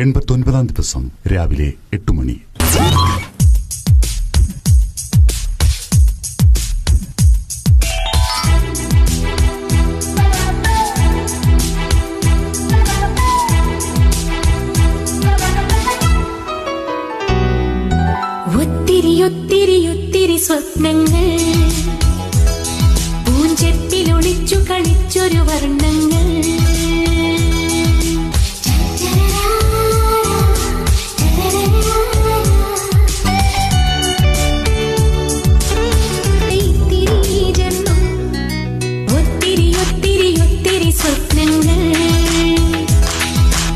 89-ാം ദിവസം രാവിലെ 8 മണി. ഒത്തിരി സ്വപ്നങ്ങൾ പൂഞ്ചെപ്പിലൊളിച്ചു കളിച്ചൊരു വർണ്ണങ്ങൾ ഒത്തിരി സ്വപ്നങ്ങൾ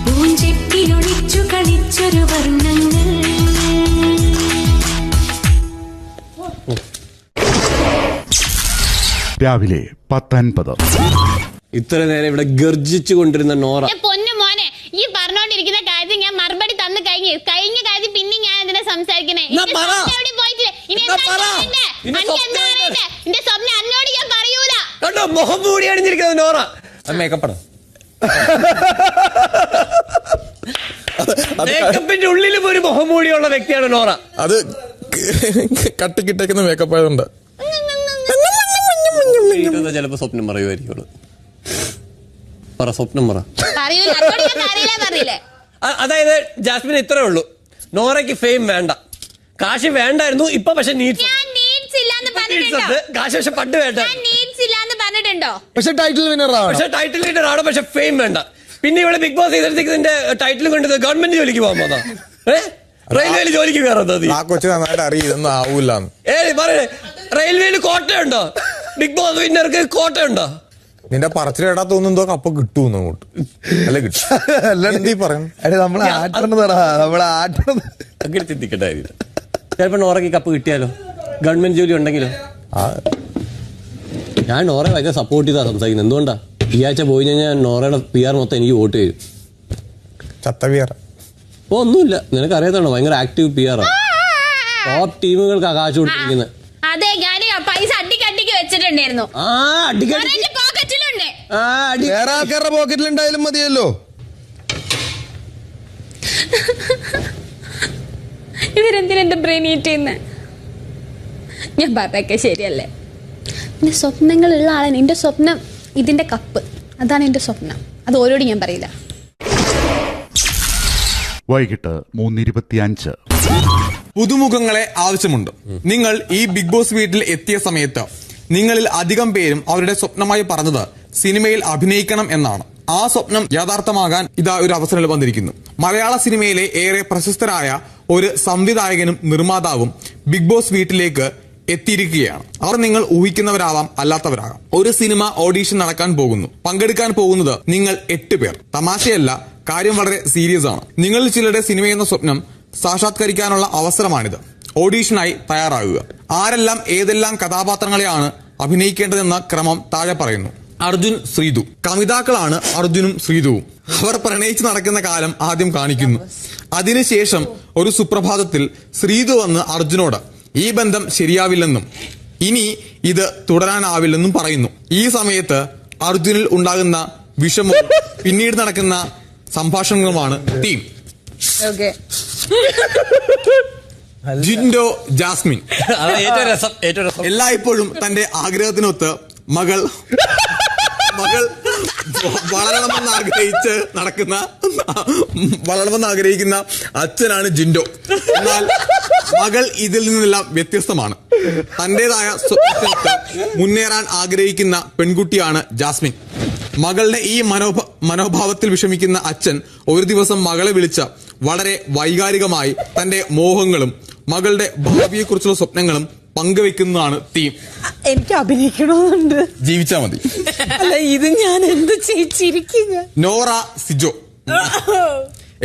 പൂഞ്ചെപ്പിലൊളിച്ചു കളിച്ചൊരു വർണ്ണങ്ങൾ. രാവിലെ 10:50. ഇത്ര നേരം ഇവിടെ ഗർജിച്ചു കൊണ്ടിരുന്ന നോറ. പൊന്നു മോനെ, ഈ പറഞ്ഞോണ്ടിരിക്കുന്ന കാര്യം ഞാൻ മറുപടി തന്നു കഴിഞ്ഞ കാര്യം പിന്നെ ഞാൻ എന്തിനാ സംസാരിക്കണേ? സ്വപ്നം അന്നോട് ഞാൻ പറയൂല. കണ്ടോ മുഖം മൂടി അണിഞ്ഞിരിക്കുന്നത് നോറ. മേക്കപ്പാണ്. മേക്കപ്പിന്റെ ഉള്ളിലും ഒരു മുഖം മൂടിയുള്ള വ്യക്തിയാണ് നോറ. അത് കട്ടിക്കിട്ടേക്കുന്ന മേക്കപ്പ് ആയതുകൊണ്ട് ചിലപ്പോ സ്വപ്നം പറയുമായിരിക്കും. പറ സ്വപ്നം പറ. അതായത് ജാസ്മിൻ ഇത്രേ ഉള്ളൂ, നോറയ്ക്ക് ഫെയിം വേണ്ട, കാശ് വേണ്ടായിരുന്നു. ഇപ്പൊ പക്ഷെ കാശ് പക്ഷെ പണ്ട് വേണ്ട. പക്ഷെ ടൈറ്റിൽ വിന്നർ ആണ്, പക്ഷെ ഫെയിം വേണ്ട. പിന്നെ ഇവിടെ ബിഗ് ബോസ് ഇതിന്റെ ടൈറ്റിൽ കൊണ്ട് ഗവൺമെന്റ് ജോലിക്ക് പോകാൻ പോതാ, റെയിൽവേയിൽ ജോലിക്ക് കയറുന്നത്. ആ കൊച്ചു നന്നായിട്ട് അറിയിതൊന്നും ആവൂല. പറയേ, റെയിൽവേയിൽ കോട്ടയുണ്ടോ? Big boss വിന്നർക്ക് കോട്ടയുണ്ടോ? നിന്റെ പറച്ചിലിടാ തോന്നുന്നോ കപ്പ കിട്ടൂന്ന് അങ്ങോട്ട്. അല്ല കിട്ടും. അങ്ങനെ ചിന്തിക്കണ്ടായിരുന്നു. ചിലപ്പോ നോറയ്ക്ക് കപ്പ് കിട്ടിയാലോ, ഗവൺമെന്റ് ജോലി ഉണ്ടെങ്കിലോ. ഞാൻ നോറെ ഭയങ്കര സപ്പോർട്ട് ചെയ്താ സംസാരിക്കുന്നത്. എന്തുകൊണ്ടാ? ഈ ആഴ്ച പോയി കഴിഞ്ഞാൽ നോറയുടെ PR മൊത്തം എനിക്ക് വോട്ട് ചെയ്യും. ചത്ത PR ഒന്നുമില്ല, നിനക്ക് അറിയാത്താണോ, ഭയങ്കര ആക്റ്റീവ് PR ആണ്. ടോപ്പ് ടീമുകൾക്ക് കാശ് കൊടുത്തിരിക്കുന്നത്. അതെ, ഞാൻ പൈസ അടിക്കടിക്ക് വെച്ചിട്ടുണ്ടായിരുന്നു. വേറെ ആൾക്കാരുടെ പോക്കറ്റിലുണ്ടായാലും മതിയല്ലോ. ഇവരെന്തിനാ എന്റെ ബ്രെയിൻ ഈറ്റ് ചെയ്യുന്നേ? ഞാൻ പറഞ്ഞൊക്കെ ശരിയല്ലേ? എന്റെ സ്വപ്നങ്ങളുള്ള ആളാണ്. എന്റെ സ്വപ്നം ഇതിന്റെ കപ്പ്, അതാണ് എന്റെ സ്വപ്നം. അത് ഓരോട് ഞാൻ പറയില്ല. വൈകിട്ട് 3:25. പുതുമുഖങ്ങളെ ആവശ്യമുണ്ട്. നിങ്ങൾ ഈ ബിഗ് ബോസ് വീട്ടിൽ എത്തിയ സമയത്ത് നിങ്ങളിൽ അധികം പേരും അവരുടെ സ്വപ്നമായി പറഞ്ഞത് സിനിമയിൽ അഭിനയിക്കണം എന്നാണ്. ആ സ്വപ്നം യാഥാർത്ഥ്യമാകാൻ ഇതാ ഒരു അവസരം വന്നിരിക്കുന്നു. മലയാള സിനിമയിലെ ഏറെ പ്രശസ്തരായ ഒരു സംവിധായകനും നിർമ്മാതാവും ബിഗ് ബോസ് വീട്ടിലേക്ക് എത്തിയിരിക്കുകയാണ്. അവർ നിങ്ങൾ ഊഹിക്കുന്നവരാവാം, അല്ലാത്തവരാകാം. ഒരു സിനിമ ഓഡീഷൻ നടക്കാൻ പോകുന്നു. പങ്കെടുക്കാൻ പോകുന്നത് നിങ്ങൾ 8 പേർ. തമാശയല്ല, കാര്യം വളരെ സീരിയസ് ആണ്. നിങ്ങളിൽ ചിലരുടെ സിനിമയെന്ന സ്വപ്നം സാക്ഷാത്കരിക്കാനുള്ള അവസരമാണിത്. ഓഡീഷനായി തയ്യാറാകുക. ആരെല്ലാം ഏതെല്ലാം കഥാപാത്രങ്ങളെയാണ് അഭിനയിക്കേണ്ടതെന്ന ക്രമം താഴെ പറയുന്നു. അർജുൻ, ശ്രീതു. കമിതാക്കളാണ് അർജുനും ശ്രീതുവും. അവർ പ്രണയിച്ച് നടക്കുന്ന കാലം ആദ്യം കാണിക്കുന്നു. അതിനുശേഷം ഒരു സുപ്രഭാതത്തിൽ ശ്രീതു വന്ന് അർജുനോട് ഈ ബന്ധം ശരിയാവില്ലെന്നും ഇനി ഇത് തുടരാനാവില്ലെന്നും പറയുന്നു. ഈ സമയത്ത് അർജുനിൽ ഉണ്ടാകുന്ന വിഷമവും പിന്നീട് നടക്കുന്ന സംഭാഷണങ്ങളുമാണ് തീം. ജിൻഡോ, ജാസ്മിൻ. എല്ലായ്പ്പോഴും തന്റെ ആഗ്രഹത്തിനൊത്ത് മകൾ വളരണമെന്ന് ആഗ്രഹിക്കുന്ന അച്ഛനാണ് ജിൻഡോ. എന്നാൽ മകൾ ഇതിൽ നിന്നെല്ലാം വ്യത്യസ്തമാണ്. തന്റേതായ സ്വപ്നത്തിനൊത്ത് മുന്നേറാൻ ആഗ്രഹിക്കുന്ന പെൺകുട്ടിയാണ് ജാസ്മിൻ. മകളുടെ ഈ മനോഭാവത്തിൽ വിഷമിക്കുന്ന അച്ഛൻ ഒരു ദിവസം മകളെ വിളിച്ച വളരെ വൈകാരികമായി തന്റെ മോഹങ്ങളും മകളുടെ ഭാവിയെക്കുറിച്ചുള്ള സ്വപ്നങ്ങളും പങ്കുവെക്കുന്നതാണ് തീം. എനിക്ക് അഭിനയിക്കണമെന്നുണ്ട്. ജീവിച്ചാ മതി. അല്ല, ഇത് ഞാൻ എന്ത് ചെയ്യിച്ചിരിക്കുക. നോറ, സിജോ.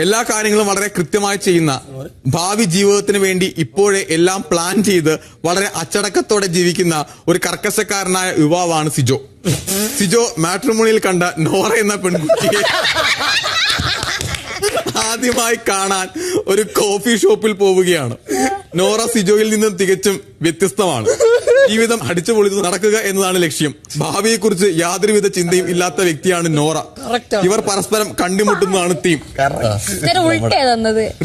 എല്ലാ കാര്യങ്ങളും വളരെ കൃത്യമായി ചെയ്യുന്ന, ഭാവി ജീവിതത്തിന് വേണ്ടി ഇപ്പോഴേ എല്ലാം പ്ലാൻ ചെയ്ത് വളരെ അച്ചടക്കത്തോടെ ജീവിക്കുന്ന ഒരു കർക്കശക്കാരനായ യുവാവാണ് സിജോ. സിജോ മാട്രിമോണിയിൽ കണ്ട നോറ എന്ന പെൺകുട്ടിയെ ആദ്യമായി കാണാൻ ഒരു കോഫി ഷോപ്പിൽ പോവുകയാണ്. നോറ സിജോയിൽ നിന്നും തികച്ചും വ്യത്യസ്തമാണ്. ജീവിതം അടിച്ചുപൊളിച്ച് നടക്കുക എന്നതാണ് ലക്ഷ്യം. ഭാവിയെക്കുറിച്ച് യാതൊരുവിധ ചിന്തയും ഇല്ലാത്ത വ്യക്തിയാണ് നോറ. ഇവർ പരസ്പരം കണ്ടുമുട്ടുന്നതാണ് തീം.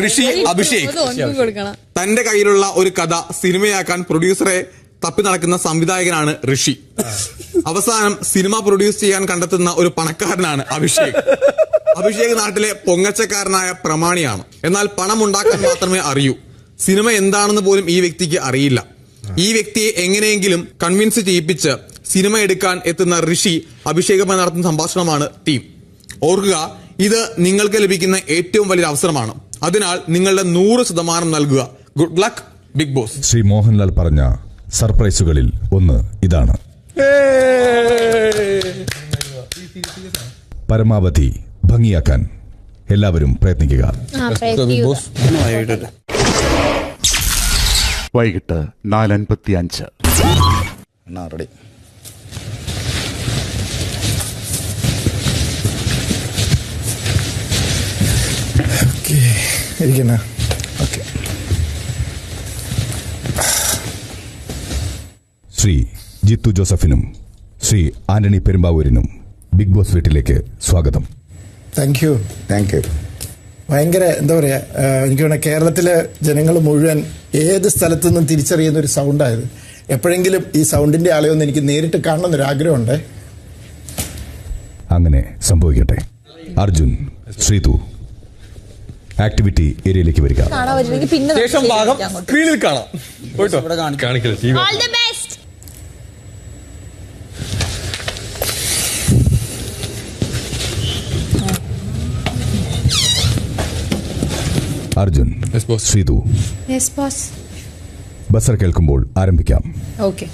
ഋഷി അഭിഷേക് തന്റെ കയ്യിലുള്ള ഒരു കഥ സിനിമയാക്കാൻ പ്രൊഡ്യൂസറെ തപ്പി നടക്കുന്ന സംവിധായകനാണ് ഋഷി. അവസാനം സിനിമ പ്രൊഡ്യൂസ് ചെയ്യാൻ കണ്ടെത്തുന്ന ഒരു പണക്കാരനാണ് അഭിഷേക്. അഭിഷേക് നാട്ടിലെ പൊങ്ങച്ചക്കാരനായ പ്രമാണിയാണ്. എന്നാൽ പണം ഉണ്ടാക്കാൻ മാത്രമേ അറിയൂ. സിനിമ എന്താണെന്ന് പോലും ഈ വ്യക്തിക്ക് അറിയില്ല. ഈ വ്യക്തിയെ എങ്ങനെയെങ്കിലും കൺവിൻസ് ചെയ്യിപ്പിച്ച് സിനിമ എടുക്കാൻ എത്തുന്ന ഋഷി അഭിഷേകുമായി നടത്തുന്ന സംഭാഷണമാണ് തീം. ഓർക്കുക, ഇത് നിങ്ങൾക്ക് ലഭിക്കുന്ന ഏറ്റവും വലിയ അവസരമാണ്. അതിനാൽ നിങ്ങളുടെ 100% നൽകുക. Good luck big boss. Shri Mohanlal പറഞ്ഞ സർപ്രൈസുകളിൽ ഒന്ന് ഇതാണ്. പരമാവധി ഭംഗിയാക്കാൻ എല്ലാവരും പ്രയത്നിക്കുക. വൈകിട്ട് 4:55. റെഡി. ഇരിക്കുന്ന ഓക്കെ. ശ്രീ ജിത്തു ജോസഫിനും ശ്രീ ആന്റണി പെരുമ്പാവൂരിനും ബിഗ് ബോസ് വീട്ടിലേക്ക് സ്വാഗതം. Thank you. ഭയങ്കര എന്താ പറയുക, എനിക്ക് വേണം കേരളത്തിലെ ജനങ്ങൾ മുഴുവൻ ഏത് സ്ഥലത്തു നിന്നും തിരിച്ചറിയുന്ന ഒരു സൗണ്ടായത്. എപ്പോഴെങ്കിലും ഈ സൗണ്ടിന്റെ ആളെ ഒന്ന് എനിക്ക് നേരിട്ട് കാണണമെന്നൊരു ആഗ്രഹമുണ്ട്. അങ്ങനെ സംഭവിക്കട്ടെ. അർജുൻ, ശ്രീതു, ആക്ടിവിറ്റി ഏരിയയിലേക്ക് വരിക. ശേഷം ഭാഗം സ്ക്രീനിൽ കാണാം. അർജുൻ, ശ്രീതു, ബസർ കേൾക്കുമ്പോൾ ആരംഭിക്കാം. ഓക്കെ.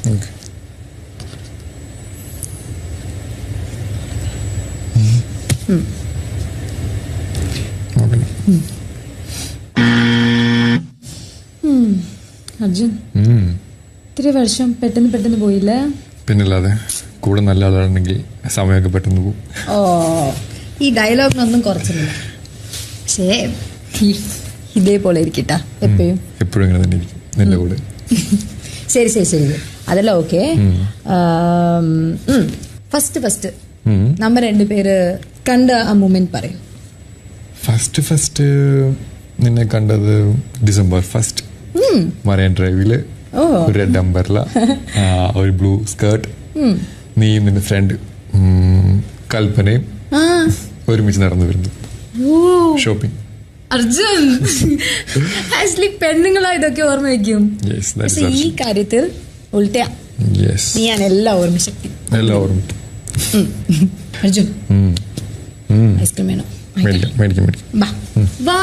അർജുൻ, ഇത്തിരി വർഷം പെട്ടെന്ന് പോയില്ലേ? പിന്നല്ലാതെ കൂടെ നല്ല ആളാണെങ്കിൽ സമയമൊക്കെ പെട്ടെന്ന് പോകും. ഓ, ഈ ഡയലോഗിനൊന്നും കുറച്ചില്ല. പക്ഷേ ഇതേപോലെ ഇരിക്കട്ടാ എപ്പോഴും ഇങ്ങനെ തന്നെ ഇരിക്കും നിന്റെ കൂടെ. ശരി, അതല്ല ഓക്കെ. ഫസ്റ്റ് നമ്മ രണ്ടുപേര് കണ്ട ആ മൂമെന്റ് പറയും. ഫസ്റ്റ് നിന്നെ കണ്ടത് December 1 മറൈൻ ഡ്രൈവില്. ഒരു റെഡ് അംബർല, ഒരു ബ്ലൂ സ്കേർട്ട്, നീയും നിന്റെ ഫ്രണ്ട് കൽപ്പനയും ഒരുമിച്ച് നടന്നു വരുന്നു ഷോപ്പിംഗ്. അർജുൻ, ആക്ച്വലി പെണ്ണുങ്ങളാ ഇതൊക്കെ ഓർമ്മ വയ്ക്കും. ഈ കാര്യത്തിൽ ഉൾട്ടയാ. നീയാണ് എല്ലാ ഓർമ്മശക്തി. അർജുൻ, ഐസ്ക്രീം വേണോ? വാ.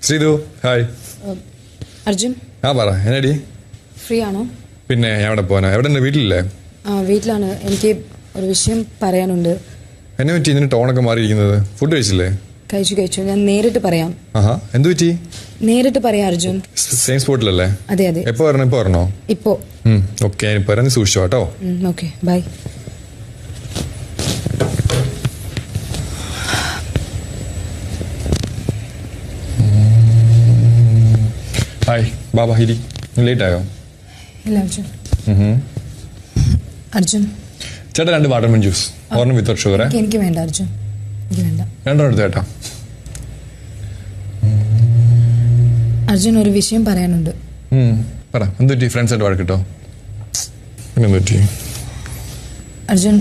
ശ്രീതു, ഹായ്. അർജുൻ, പറ, എന്നടി? ഫ്രീ ആണോ? പിന്നെ ഞാൻ എവിടെ പോവാനാ? എവിടെ? വീട്ടിലല്ലേ? വീട്ടിലാണ്. എനിക്ക് ഒരു വിഷയം പറയാനുണ്ട്. എന്നെ പറ്റി ഇതിന് ടോണൊക്കെ മാറിയിരിക്കുന്നത്? ഫുഡ് കഴിച്ചില്ലേ? കഴിച്ചു. ഞാൻ നേരിട്ട് പറയാം. എന്ത് പറ്റി? നേരിട്ട് പറയാം അർജുൻ. സെയിം സ്പോട്ടിലല്ലേ? അതെ. എപ്പോ വരണം? ഇപ്പൊ വരണോ? ഇപ്പോ. ഓക്കെ, ഞാൻ പറയാൻ സൂക്ഷിച്ചോ കേട്ടോ. Okay, bye. ഹായ് ബാബാ, ഹിരി, ലേറ്റ് ആയോ? ഇല്ല അർജുൻ. അർജുൻ ചേട്ടാ, 2 വാട്ടർമെലൺ ജ്യൂസ്, ഒരെണ്ണം വിത്തൗട്ട് ഷുഗർ. എനിക്ക് വേണ്ട അർജുൻ, എനിക്ക് വേണ്ട. 2 എടുത്ത് ചേട്ടാ. അർജുൻ, ഒരു വിഷയം പറയാനുണ്ട്. പറ, എന്ത് പറ്റി? ഫ്രണ്ട്സ് ആയിട്ട് വഴക്കിട്ടോ? പിന്നെ എന്ത് പറ്റി? അർജുൻ,